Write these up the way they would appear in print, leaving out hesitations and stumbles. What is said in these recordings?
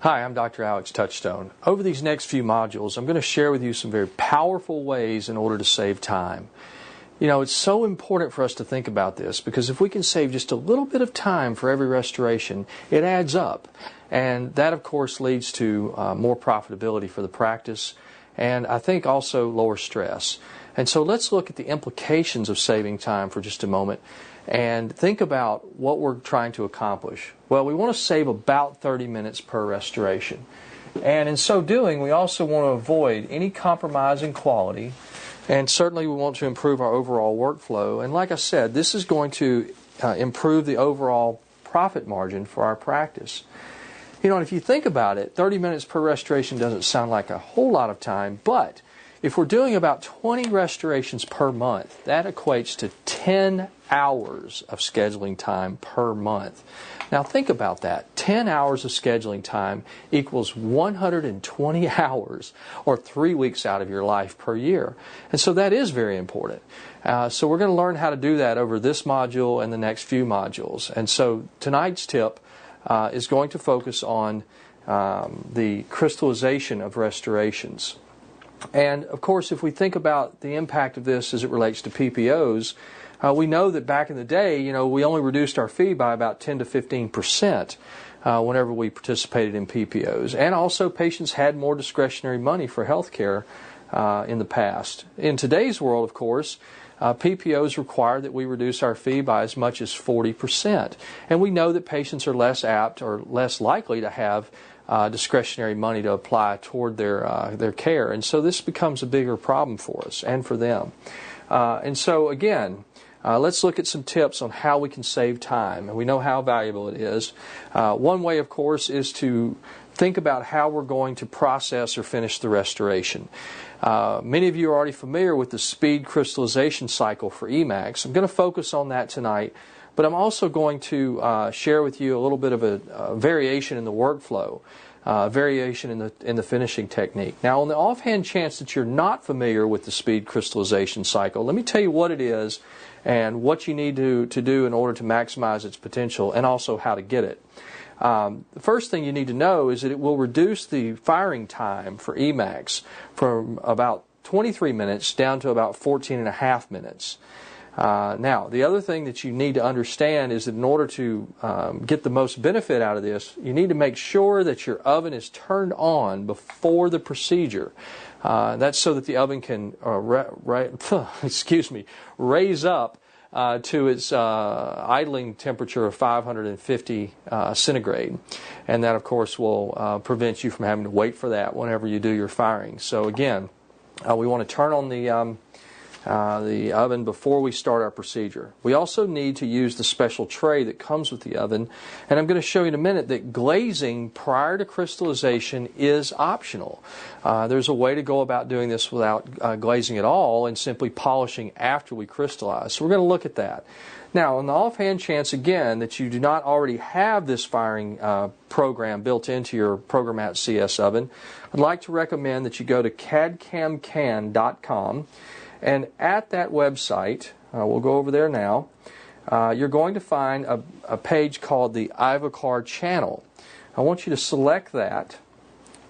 Hi, I'm Dr. Alex Touchstone. Over these next few modules, I'm going to share with you some very powerful ways in order to save time. You know, it's so important for us to think about this because if we can save just a little bit of time for every restoration, it adds up. And that, of course, leads to more profitability for the practice and I think also lower stress. And so let's look at the implications of saving time for just a moment and think about what we're trying to accomplish. Well, we want to save about 30 minutes per restoration. And in so doing, we also want to avoid any compromise in quality. And certainly we want to improve our overall workflow. And like I said, this is going to improve the overall profit margin for our practice. You know, and if you think about it, 30 minutes per restoration doesn't sound like a whole lot of time, but if we're doing about 20 restorations per month, that equates to 10 hours of scheduling time per month. Now think about that. 10 hours of scheduling time equals 120 hours or 3 weeks out of your life per year. And so that is very important. So we're going to learn how to do that over this module and the next few modules. And so tonight's tip is going to focus on the crystallization of restorations. And of course, if we think about the impact of this as it relates to PPOs, we know that back in the day, you know, we only reduced our fee by about 10 to 15% whenever we participated in PPOs. And also patients had more discretionary money for health care in the past. In today's world, of course, PPOs require that we reduce our fee by as much as 40%. And we know that patients are less apt or less likely to have discretionary money to apply toward their care. And so this becomes a bigger problem for us and for them. And so again, let's look at some tips on how we can save time. And we know how valuable it is. One way, of course, is to think about how we're going to process or finish the restoration. Many of you are already familiar with the speed crystallization cycle for EMAX. I'm going to focus on that tonight, but I'm also going to share with you a little bit of a variation in the workflow, variation in the finishing technique. Now, on the offhand chance that you're not familiar with the speed crystallization cycle, let me tell you what it is and what you need to do in order to maximize its potential and also how to get it. The first thing you need to know is that it will reduce the firing time for EMAX from about 23 minutes down to about 14 and a half minutes. Now, the other thing that you need to understand is that in order to get the most benefit out of this, you need to make sure that your oven is turned on before the procedure. That's so that the oven can raise up to its idling temperature of 550 centigrade. And that, of course, will prevent you from having to wait for that whenever you do your firing. So again, we want to turn on the oven before we start our procedure. We also need to use the special tray that comes with the oven, and I'm going to show you in a minute that glazing prior to crystallization is optional. There's a way to go about doing this without glazing at all and simply polishing after we crystallize. So we're going to look at that. Now, on the offhand chance, again, that you do not already have this firing program built into your Programmat CS oven, I'd like to recommend that you go to cadcamcan.com. And at that website, we'll go over there now, you're going to find a page called the Ivoclar channel. I want you to select that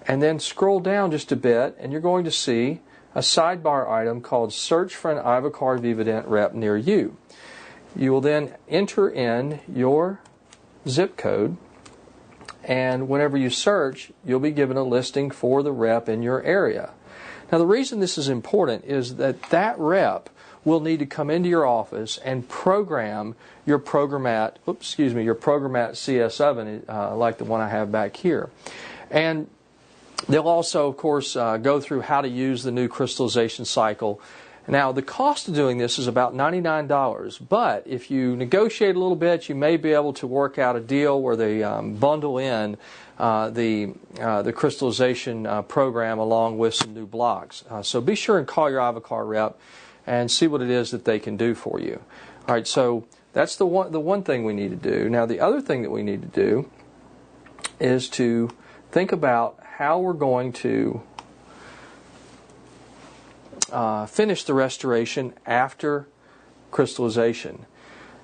and then scroll down just a bit and you're going to see a sidebar item called Search for an Ivoclar Vivadent rep near you. You will then enter in your zip code, and whenever you search, you'll be given a listing for the rep in your area. Now, the reason this is important is that that rep will need to come into your office and program your Programmat CS oven like the one I have back here. And they'll also, of course, go through how to use the new crystallization cycle. Now, the cost of doing this is about $99, but if you negotiate a little bit, you may be able to work out a deal where they bundle in the crystallization program along with some new blocks. So be sure and call your Ivoclar rep and see what it is that they can do for you. All right, so that's the one thing we need to do. Now, the other thing that we need to do is to think about how we're going to finish the restoration after crystallization.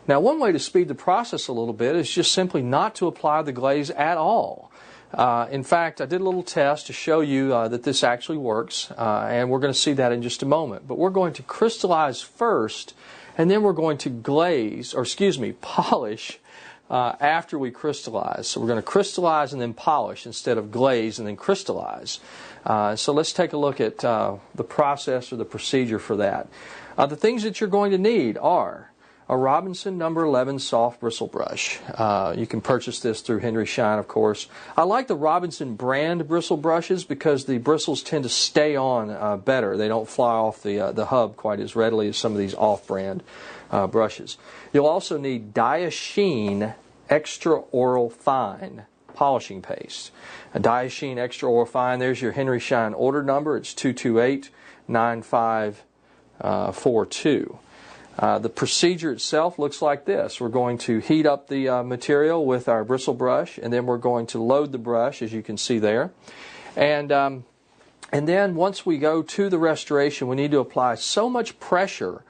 Now, one way to speed the process a little bit is just simply not to apply the glaze at all. In fact, I did a little test to show you that this actually works, and we're going to see that in just a moment. But we're going to crystallize first, and then we're going to polish after we crystallize. So we're going to crystallize and then polish instead of glaze and then crystallize. So let's take a look at the process or the procedure for that. The things that you're going to need are a Robinson number 11 soft bristle brush. You can purchase this through Henry Schein, of course. I like the Robinson brand bristle brushes because the bristles tend to stay on better. They don't fly off the hub quite as readily as some of these off-brand brushes. You'll also need Diasheen Extra Oral Fine polishing paste. A Diasheen Extra Oral Fine, there's your Henry Schein order number. It's 228-9542. The procedure itself looks like this. We're going to heat up the material with our bristle brush, and then we're going to load the brush, as you can see there. And then once we go to the restoration, we need to apply so much pressure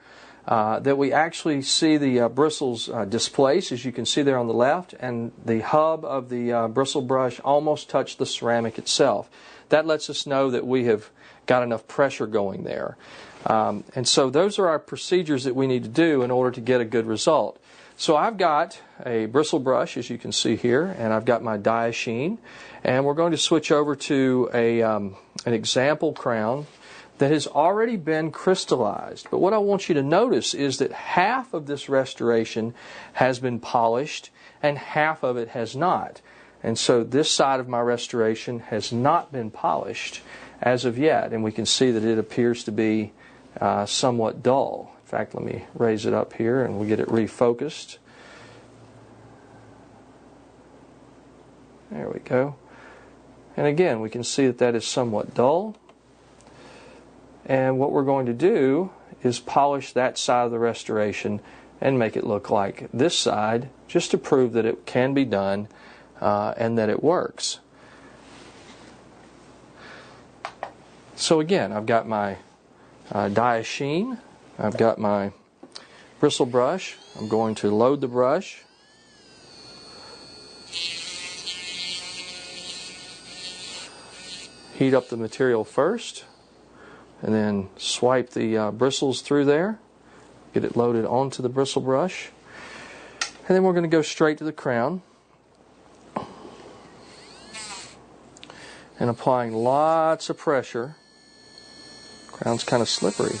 that we actually see the bristles displace, as you can see there on the left, and the hub of the bristle brush almost touch the ceramic itself. That lets us know that we have got enough pressure going there. And so those are our procedures that we need to do in order to get a good result. So I've got a bristle brush, as you can see here, and I've got my Diasheen, and we're going to switch over to an example crown that has already been crystallized. But what I want you to notice is that half of this restoration has been polished and half of it has not. And so this side of my restoration has not been polished as of yet, and we can see that it appears to be somewhat dull. In fact, let me raise it up here and we'll get it refocused. There we go. And again, we can see that that is somewhat dull. And what we're going to do is polish that side of the restoration and make it look like this side, just to prove that it can be done and that it works. So again, I've got my Diasheen, I've got my bristle brush. I'm going to load the brush. Heat up the material first, and then swipe the bristles through there, get it loaded onto the bristle brush, and then we're going to go straight to the crown and applying lots of pressure. Crown's kind of slippery.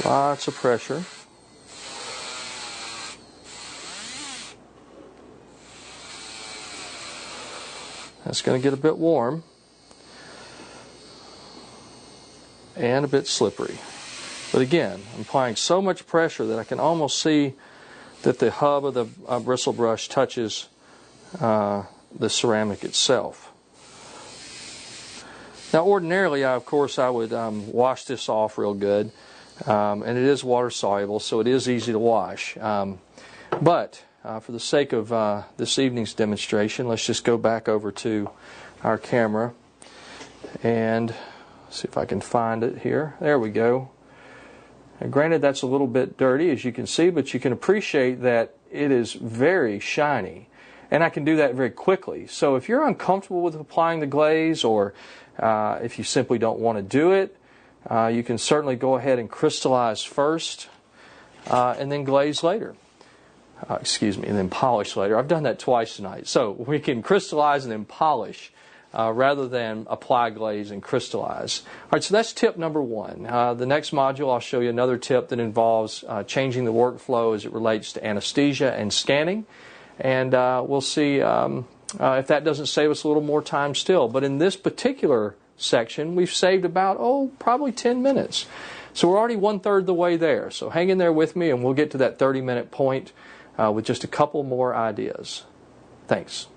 Lots of pressure. It's going to get a bit warm and a bit slippery. But again, I'm applying so much pressure that I can almost see that the hub of the bristle brush touches the ceramic itself. Now ordinarily, of course, I would wash this off real good, and it is water soluble, so it is easy to wash. But for the sake of this evening's demonstration, let's just go back over to our camera and see if I can find it here. There we go. And granted, that's a little bit dirty, as you can see, but you can appreciate that it is very shiny. And I can do that very quickly. So if you're uncomfortable with applying the glaze, or if you simply don't want to do it, you can certainly go ahead and crystallize first and then glaze later. And then polish later. I've done that twice tonight. So we can crystallize and then polish rather than apply glaze and crystallize. All right, so that's tip number one. The next module, I'll show you another tip that involves changing the workflow as it relates to anesthesia and scanning. And we'll see if that doesn't save us a little more time still. But in this particular section, we've saved about, probably 10 minutes. So we're already 1/3 the way there. So hang in there with me and we'll get to that 30-minute point with just a couple more ideas. Thanks.